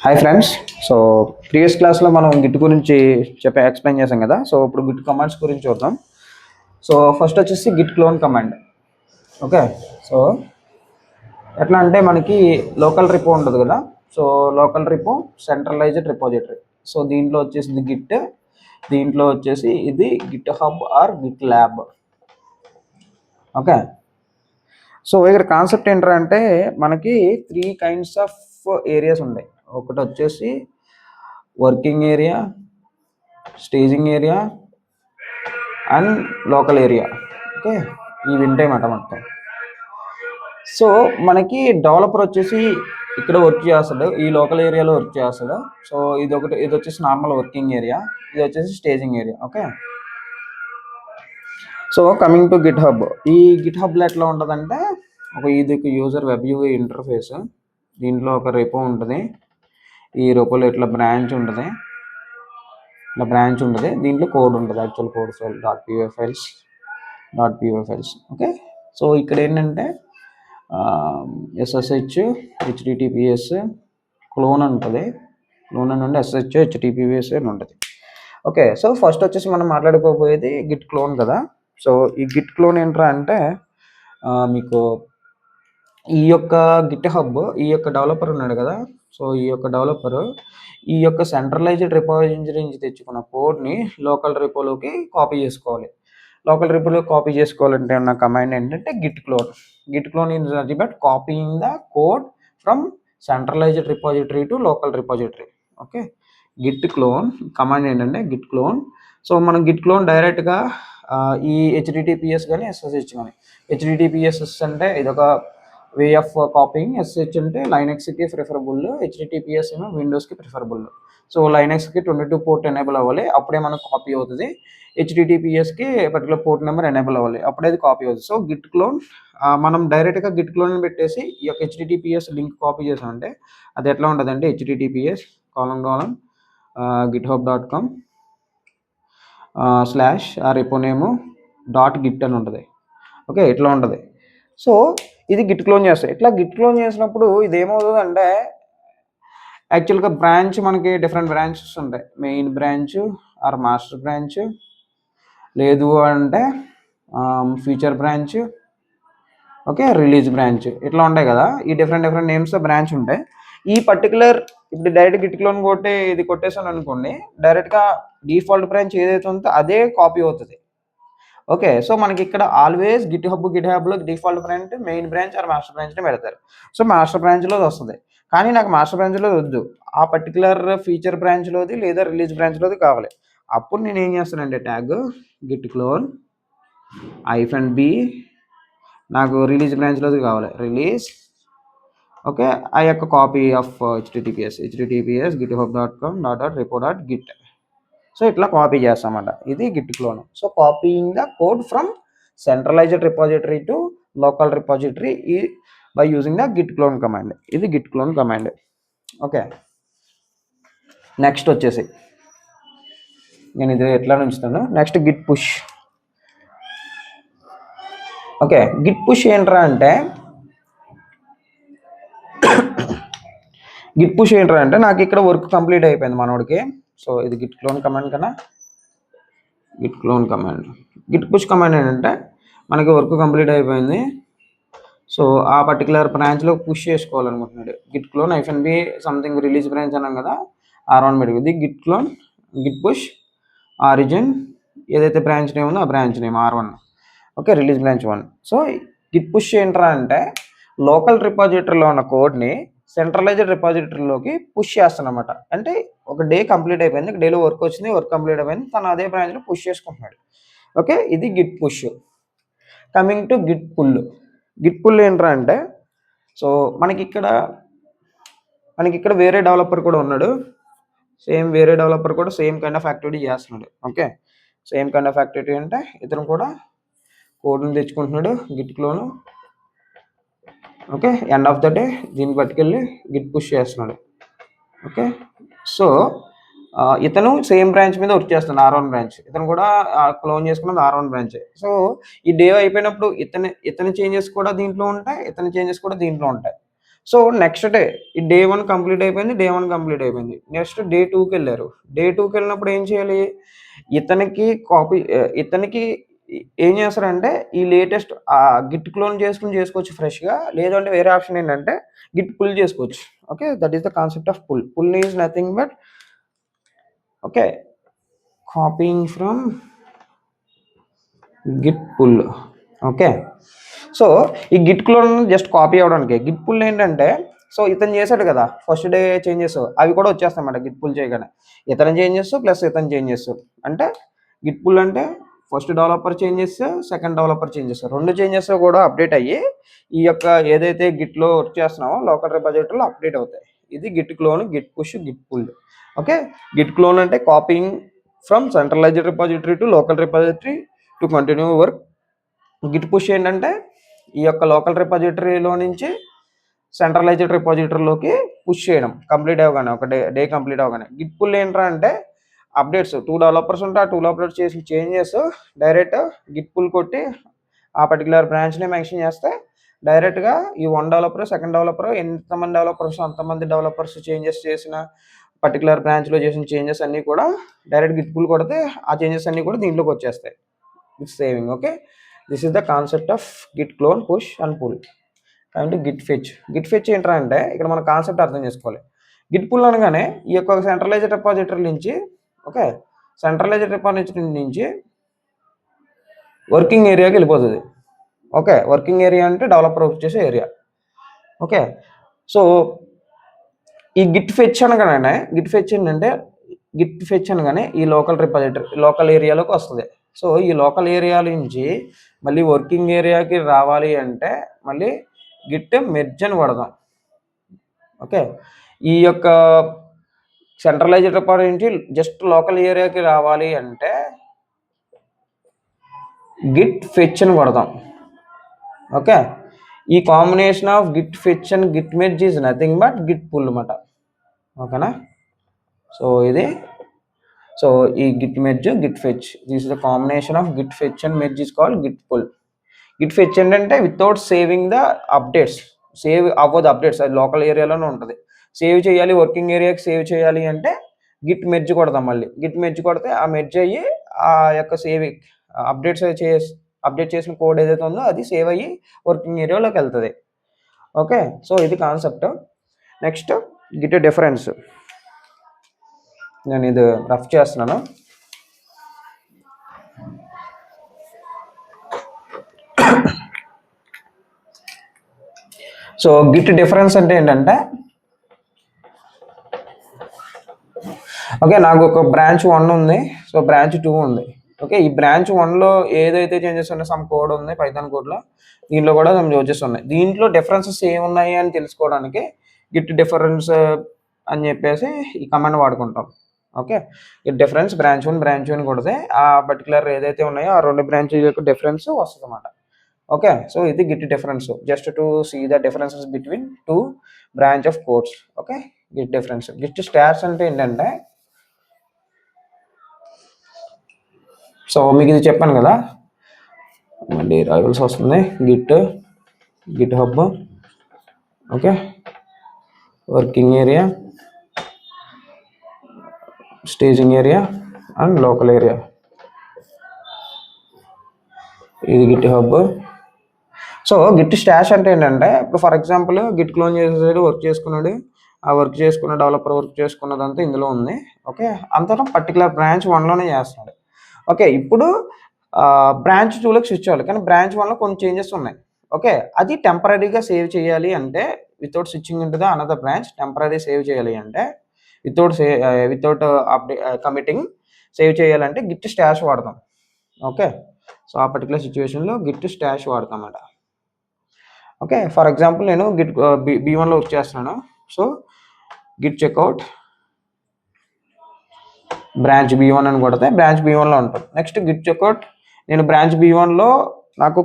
Hi friends. So previous క్లాస్లో మనం Git గురించి ఎక్స్ప్లెయిన్ చేసాం కదా. సో ఇప్పుడు గిట్ కమాండ్స్ గురించి చూద్దాం. సో ఫస్ట్ వచ్చేసి git clone command. Okay, so ఎట్లా అంటే మనకి లోకల్ రిపో ఉంటుంది కదా. So local repo centralised repository. So దీంట్లో వచ్చేసి గిట్, దీంట్లో వచ్చేసి ఇది GitHub or GitLab. Okay, so ఇక్కడ కాన్సెప్ట్ ఏంటంటే మనకి 3 kinds ఆఫ్ ఏరియాస్ ఉన్నాయి. ఒకటి వచ్చేసి working area, staging area and local area. Okay, ఇవి ఉంటాయన్నమాట మొత్తం. సో మనకి డెవలపర్ వచ్చేసి ఇక్కడ వర్క్ చేస్తాడు, ఈ లోకల్ ఏరియాలో వర్క్ చేస్తాడు. సో ఇది వచ్చేసి నార్మల్ వర్కింగ్ ఏరియా, ఇది వచ్చేసి staging area. Okay, so coming to Git hub. ఈ గిట్ హబ్లో ఎట్లా ఉంటుందంటే ఇది యూజర్ వెబ్ యూఐ ఇంటర్ఫేస్. దీంట్లో ఒక రెపో ఉంటుంది, ఈ రెపోలో ఇట్లా బ్రాంచ్ ఉంటుంది, దీంట్లో కోడ్ ఉంటుంది, actual code file .py files. Okay, so ఇక్కడ ఏంటంటే SSH HTTPS క్లోన్ ఉంటుంది, SSH HTTPS అని ఉంటుంది. ఓకే, సో ఫస్ట్ వచ్చేసి మనం మాట్లాడుకోబోయేది గిట్ క్లోన్ కదా. సో ఈ గిట్ క్లోన్ ఏంట్రా అంటే మీకు ఈ యొక్క గిట్ హబ్, ఈ యొక్క డెవలపర్ ఉన్నాడు కదా. సో ఈ యొక్క డెవలపర్ ఈ యొక్క సెంట్రలైజ్డ్ రిపోజిటరీ నుంచి తెచ్చుకున్న కోడ్ని లోకల్ రిపోలోకి కాపీ చేసుకోవాలి. లోకల్ రిపోలోకి కాపీ చేసుకోవాలంటే ఉన్న కమాండ్ ఏంటంటే git clone. Git clone is nothing but copying the code from centralised repository to local repository. Okay, git clone command ఏంటంటే గిట్ క్లోన్. సో మనం గిట్ క్లోన్ డైరెక్ట్గా ఈ HTTPS కానీ SSH కానీ, HTTPS అంటే ఇదొక వే ఆఫ్ కాపీయింగ్, SSH అంటే లైనక్స్కి preferable, HTTPS ఏమో విండోస్కి ప్రిఫరబుల్. సో లైనక్స్కి 22 పోర్ట్ ఎనేబుల్ అవ్వాలి, అప్పుడే మనకు కాపీ అవుతుంది. HTTPSకి పర్టికులర్ పోర్ట్ నెంబర్ ఎనేబుల్ అవ్వాలి, అప్పుడే అది కాపీ అవుతుంది. సో గిట్ క్లోన్ మనం డైరెక్ట్గా గిట్ క్లోన్ పెట్టేసి ఈ యొక్క HTTPS లింక్ కాపీ చేసామంటే అది ఎట్లా ఉంటుంది అంటే https github.com / repo name .git అని ఉంటుంది. ఓకే, ఇట్లా ఉంటుంది. సో ఇది గిట్ క్లోన్ చేస్తాయి. ఇట్లా గిట్ క్లోన్ చేసినప్పుడు ఇది ఏమవుతుంది అంటే యాక్చువల్గా బ్రాంచ్ మనకి డిఫరెంట్ బ్రాంచెస్ ఉంటాయి. Main branch or master branch, లేదు అంటే feature branch, okay, release branch, ఇట్లా ఉంటాయి కదా. ఈ డిఫరెంట్ నేమ్స్ బ్రాంచ్ ఉంటాయి. ఈ పర్టికులర్ ఇప్పుడు డైరెక్ట్ గిట్ క్లోన్ ఇది కొట్టేసాను అనుకోండి, డైరెక్ట్గా డిఫాల్ట్ బ్రాంచ్ ఏదైతే ఉందో అదే కాపీ అవుతుంది. ఓకే, సో మనకి ఇక్కడ ఆల్వేస్ గిట్ హబ్లో default branch main branch or master బ్రాంచ్ని పెడతారు. సో మాస్టర్ బ్రాంచ్లో వస్తుంది, కానీ నాకు మాస్టర్ బ్రాంచ్లో వద్దు, ఆ పర్టికులర్ ఫీచర్ బ్రాంచ్లోది లేదా రిలీజ్ బ్రాంచ్లోది కావాలి. అప్పుడు నేను ఏం చేస్తానంటే ట్యాగ్ గిట్ క్లోన్ -b, నాకు రిలీజ్ బ్రాంచ్లోది కావాలి, రిలీజ్. ఓకే, ఆ యొక్క copy of https github.com .repo.git. So ఇట్లా కాపీ చేస్తామన్నమాట, ఇది git clone. So copying the code from centralised repository to local repository by using the git clone command. ఇది git clone command. Okay, next వచ్చేసి నేను ఇది ఎట్లా ఉంచుతాను. Next git push. Okay, git push ఏంట్రా అంటే నాకు ఇక్కడ వర్క్ కంప్లీట్ అయిపోయింది మనోడికి. సో ఇది గిట్ క్లోన్ కమాండ్ కన్నా git clone command. Git push command ఏంటంటే మనకి వర్క్ కంప్లీట్ అయిపోయింది. సో ఆ పర్టికులర్ బ్రాంచ్లో పుష్ చేసుకోవాలనుకుంటున్నాడు. Git clone -b something release branch అన్నాం కదా, R1 పెట్టుకుంది. Git clone git push origin ఏదైతే బ్రాంచ్ నేమ్ ఉందో ఆ branch name R1. Okay, release branch 1. So git push ఏంట్రా అంటే లోకల్ రిపోజిటరీలో ఉన్న కోడ్ని సెంట్రలైజ్డ్ రిపోజిటరీలోకి పుష్ చేస్తానమాట. అంటే ఒక డే కంప్లీట్ అయిపోయింది, డేలో వర్క్ వచ్చింది, వర్క్ కంప్లీట్ అయిపోయింది, తను అదే బ్రాంచ్లో పుష్ చేసుకుంటున్నాడు. ఓకే, ఇది git push. Coming to git pull. Git pull ఏంట్రా అంటే సో మనకి ఇక్కడ వేరే డెవలపర్ కూడా ఉన్నాడు. వేరే డెవలపర్ కూడా సేమ్ కైండ్ ఆఫ్ యాక్టివిటీ చేస్తున్నాడు. Okay, same kind of activity అంటే ఇతను కూడా కోడ్ని తెచ్చుకుంటున్నాడు git clone. Okay, end of the day దీన్ని పట్టుకెళ్ళి గిట్ పుష్ చేస్తున్నాడు. ఓకే, సో ఇతను సేమ్ బ్రాంచ్ మీద వర్క్ చేస్తున్నాడు, R1 బ్రాంచ్. ఇతను కూడా క్లోన్ చేసుకున్నది R1 బ్రాంచ్. సో ఈ డే అయిపోయినప్పుడు ఇతని చేంజెస్ కూడా దీంట్లో ఉంటాయి, ఇతని చేంజెస్ కూడా దీంట్లో ఉంటాయి. So next day day 1 complete అయిపోయింది, డే 1 కంప్లీట్ అయిపోయింది. నెక్స్ట్ డే 2కి వెళ్ళారు. డే 2కి వెళ్ళినప్పుడు ఏం చేయాలి, ఇతనికి ఏం చేస్తారంటే ఈ లేటెస్ట్ గిట్ క్లోన్ చేసుకోవచ్చు ఫ్రెష్గా. లేదంటే వేరే ఆప్షన్ ఏంటంటే గిట్ పుల్ చేసుకోవచ్చు. Okay, that is the concept of pull. Pull is nothing but okay copying from git pull. Okay, so ఈ గిట్ క్లోన్ జస్ట్ కాపీ అవ్వడానికి. గిట్ పుల్ ఏంటంటే, సో ఇతను చేశాడు కదా ఫస్ట్ డే చేంజెస్, అవి కూడా వచ్చేస్తాయి అన్నమాట గిట్ పుల్ చేయగానే. ఇతను చేంజెస్ ప్లస్ ఇతను చేంజెస్ అంటే గిట్ పుల్ అంటే first developer changes, second developer changes, రెండు చేంజెస్ కూడా అప్డేట్ అయ్యి ఈ యొక్క ఏదైతే గిట్లో వర్క్ చేస్తున్నామో లోకల్ రిపాజిటరీలో అప్డేట్ అవుతాయి. ఇది git clone, git push, git pull. Okay, git clone అంటే copying from centralised repository to local repository to continue work. Git push ఏంటంటే ఈ యొక్క లోకల్ రిపాజిటరీలో నుంచి సెంట్రలైజ్డ్ రిపాజిటరీలోకి పుష్ చేయడం కంప్లీట్ అవ్వగానే, ఒక డే కంప్లీట్ అవ్వగానే. గిట్ పుల్ ఏంట్రా అంటే అప్డేట్స్ 2 డెవలపర్స్ ఉంటే ఆ 2 డెవలపర్స్ చేసిన చేంజెస్ డైరెక్ట్ గిట్ పుల్ కొట్టి ఆ పర్టికులర్ బ్రాంచ్ని మెన్షన్ చేస్తే డైరెక్ట్గా ఈ 1 డెవలపర్, సెకండ్ డెవలపర్, ఎంతమంది డెవలపర్స్ అంతమంది డెవలపర్స్ చేంజెస్ చేసిన పర్టికులర్ బ్రాంచ్లో చేసిన చేంజెస్ అన్నీ కూడా డైరెక్ట్ గిట్ పుల్ కొడితే ఆ చేంజెస్ అన్నీ కూడా దీంట్లోకి వచ్చేస్తాయి. It's saving. Okay, this is the concept of git clone, push and pull. And git fetch. Git fetch ఏంట్రా అంటే ఇక్కడ మన కాన్సెప్ట్ అర్థం చేసుకోవాలి. గిట్ పుల్ అనగానే ఈ యొక్క సెంట్రలైజ్డ్ రిపాజిటరీ నుంచి, ఓకే, సెంట్రలైజ్డ్ రిపాజిటరీ నుంచి వర్కింగ్ ఏరియాకి వెళ్ళిపోతుంది. ఓకే, వర్కింగ్ ఏరియా అంటే డెవలపర్ వర్క్ చేసే ఏరియా. ఓకే, సో ఈ గిట్ ఫెచ్ అనగానే గిట్ ఫెచ్ అనగానే ఈ లోకల్ రిపాజిటరీ లోకల్ ఏరియాలోకి వస్తుంది. సో ఈ లోకల్ ఏరియా నుంచి మళ్ళీ వర్కింగ్ ఏరియాకి రావాలి అంటే మళ్ళీ గిట్ మెర్జ్ అని పడదాం. ఓకే, ఈ యొక్క సెంట్రలైజ్డ్ రిపాజిటరీ నుంచి జస్ట్ లోకల్ ఏరియాకి రావాలి అంటే గిట్ ఫెచ్ అని పడదాం. ఓకే, ఈ combination of git fetch and git merge is nothing but git pull అన్నమాట. ఓకేనా, సో ఈ git merge, git fetch, this is the combination of git fetch and merge is called git pull. Git fetch ఏంటంటే without saving the updates, save అవ్వదు updates, అది local ఏరియాలోనే ఉంటుంది. Save చేయాలి, working ఏరియాకి సేవ్ చేయాలి అంటే గిట్ మెర్జ్ కొడతాం. మళ్ళీ గిట్ మెర్జ్ కొడితే ఆ మెర్జ్ అయ్యి ఆ యొక్క సేవింగ్ అప్డేట్ చేసిన కోడ్ ఏదైతే ఉందో అది సేవ్ అయ్యి వర్కింగ్ ఏరియాలోకి వెళ్తుంది. ఓకే, సో ఇది కాన్సెప్ట్. Next Git difference. నేను ఇది రఫ్ చేస్తున్నాను. సో గిట్ డిఫరెన్స్ అంటే ఏంటంటే, ఓకే, నాకు ఒక బ్రాంచ్ 1 ఉంది, సో బ్రాంచ్ 2 ఉంది. ఓకే, ఈ బ్రాంచ్ 1లో ఏదైతే చేంజెస్ ఉన్నాయో సమ్ కోడ్ ఉంది పైథాన్ కోడ్లో, దీంట్లో కూడా సమ్ చేంజెస్ ఉన్నాయి. దీంట్లో డిఫరెన్సెస్ ఏమున్నాయి అని తెలుసుకోవడానికి గిట్ డిఫరెన్స్ అని చెప్పేసి ఈ కమాండ్ వాడుకుంటాం. ఓకే, గిట్ డిఫరెన్స్ బ్రాంచ్ 1 కొడితే ఆ పర్టికులర్ ఏదైతే ఉన్నాయో ఆ 2 బ్రాంచెస్ యొక్క డిఫరెన్స్ వస్తుంది అన్నమాట. ఓకే, సో ఇది git difference, just to see the differences between 2 branch of codes. Okay, git difference. Git stats అంటే ఏంటంటే, సో మీకు ఇది చెప్పాను కదా, మళ్ళీ రాయవలసి వస్తుంది. GitHub, okay, working area, staging area and local area. ఇది GitHub. So git stash అంటే ఏంటంటే, ఇప్పుడు ఫర్ ఎగ్జాంపుల్ గిట్ క్లోన్ చేసేసాడు, వర్క్ చేసుకున్నాడు, ఆ వర్క్ చేసుకున్న డెవలపర్ వర్క్ చేసుకున్నదంతా ఇందులో ఉంది. ఓకే, అంతా పర్టికులర్ బ్రాంచ్ 1లోనే చేస్తున్నాడు. ఓకే, ఇప్పుడు బ్రాంచ్ 2లోకి స్విచ్ అవ్వాలి, కానీ బ్రాంచ్ 1లో కొన్ని చేంజెస్ ఉన్నాయి. ఓకే, అది టెంపరీగా సేవ్ చేయాలి అంటే without switching into the another branch, temporary save చేయాలి అంటే వితౌట్ కమిటింగ్ సేవ్ చేయాలంటే గిట్ స్టాష్ వాడతాం. ఓకే, సో ఆ పర్టికులర్ సిచ్యువేషన్లో గిట్ స్టాష్ వాడతాం అన్నమాట. ఓకే, ఫర్ ఎగ్జాంపుల్ నేను గిట్ B1లో వర్క్ చేస్తున్నాను. So git checkout branch B1 అని కొడితే బ్రాంచ్ B1లో ఉంటుంది. నెక్స్ట్ గిట్ చెక్అవుట్, నేను బ్రాంచ్ B1లో నాకు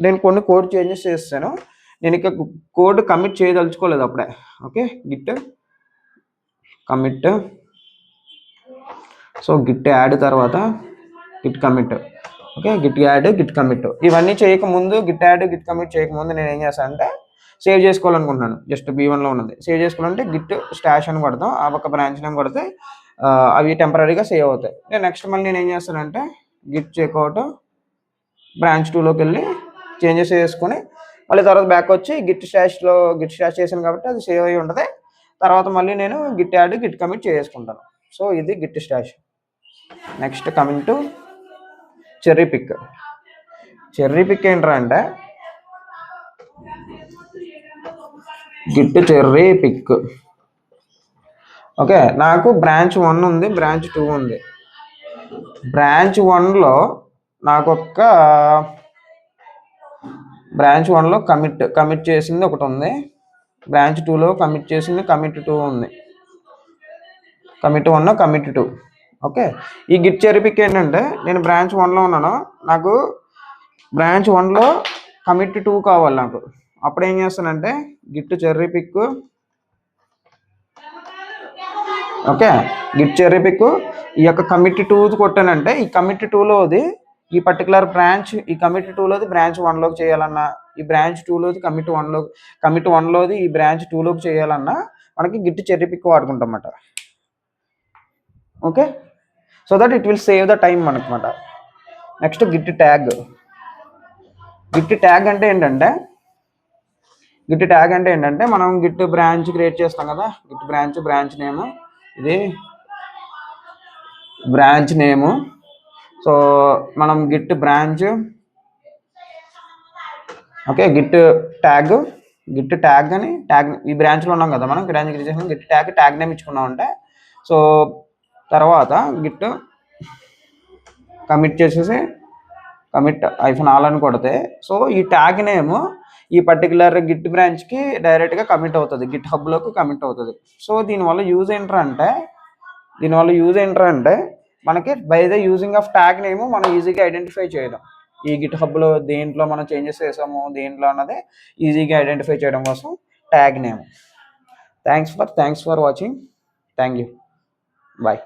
నేను కొన్ని కోడ్ చేంజెస్ చేస్తాను, నేను ఇక కోడ్ కమిట్ చేయదలుచుకోలేదు అప్పుడే. Okay, git commit, so git add తర్వాత git commit. Okay, git add, git commit ఇవన్నీ చేయకముందు, గిట్ యాడ్ గిట్ కమిట్ చేయకముందు నేను ఏం చేస్తానంటే సేవ్ చేసుకోవాలనుకుంటున్నాను, జస్ట్ B1లో ఉన్నది సేవ్ చేసుకోవాలంటే గిట్ స్టాష్ అని కొడతాం, ఆ ఒక బ్రాంచ్ నేమ్ కొడితే అవి టెంపరీగా సేవ్ అవుతాయి. నేను నెక్స్ట్ మళ్ళీ నేను ఏం చేస్తానంటే గిట్ చెక్అవుట్ బ్రాంచ్ 2లోకి వెళ్ళి చేంజెస్ చేసుకొని మళ్ళీ తర్వాత బ్యాక్ వచ్చి గిట్ స్టాష్ చేశాను కాబట్టి అది సేవ్ అయ్యి ఉంటుంది. తర్వాత మళ్ళీ నేను గిట్ యాడ్ గిట్ కమిట్ చేసుకుంటాను. సో ఇది git stash. Next coming to cherry pick. Cherry pick ఏంట్రా అంటే గిట్ చెర్రీ పిక్. ఓకే, నాకు బ్రాంచ్ 1 ఉంది, బ్రాంచ్ 2 ఉంది. బ్రాంచ్ 1లో నాకు ఒక బ్రాంచ్ 1లో కమిట్ చేసింది ఒకటి ఉంది, బ్రాంచ్ 2లో కమిట్ చేసింది కమిట్ 2 ఉంది, కమిట్ 1 కమిట్ 2. ఓకే, ఈ గిట్ చెర్రీ పిక్ ఏంటంటే నేను బ్రాంచ్ 1లో ఉన్నాను, నాకు బ్రాంచ్ 1లో కమిట్ 2 కావాలి నాకు. అప్పుడు ఏం చేస్తానంటే git cherry pick. Okay, git cherry pick ఈ యొక్క కమిట్ 2 కొట్టానంటే ఈ కమిట్ 2లోది ఈ పర్టికులర్ బ్రాంచ్, ఈ కమిట్ 2లోది బ్రాంచ్ 1లోకి చేయాలన్నా, ఈ బ్రాంచ్ 2లోది కమిట్ 1లోది ఈ బ్రాంచ్ 2లోకి చేయాలన్నా మనకి గిట్ చెర్రీ పిక్ వాడుకుంటాం అన్నమాట. Okay, so that it will save the time మనకమాట. Next git tag. Git tag అంటే ఏంటంటే మనం గిట్ బ్రాంచ్ క్రియేట్ చేస్తాం కదా, గిట్ బ్రాంచ్ నేమ్, ఇది బ్రాంచ్ నేము. సో మనం git branch, okay, git tag అని ట్యాగ్ ఈ బ్రాంచ్లో ఉన్నాం కదా మనం, బ్రాంచ్ క్రియేట్ చేసాం, గిట్ ట్యాగ్ నేమ్ ఇచ్చుకున్నాం అంటే సో తర్వాత గిట్ కమిట్ చేసేసి కమిట్ -all అని కొడితే సో ఈ ట్యాగ్ నేమ్ ఈ పర్టికులర్ గిట్ బ్రాంచ్కి డైరెక్ట్గా కమిట్ అవుతుంది, గిట్ హబ్లోకి కమిట్ అవుతుంది. సో దీనివల్ల యూజ్ ఏంటంటే మనకి by the using of tag name మనం ఈజీగా ఐడెంటిఫై చేయడం, ఈ గిట్ హబ్లో దేంట్లో మనం చేంజెస్ చేసాము దేంట్లో అన్నది ఈజీగా ఐడెంటిఫై చేయడం కోసం tag name. Thanks for watching. Thank you. Bye.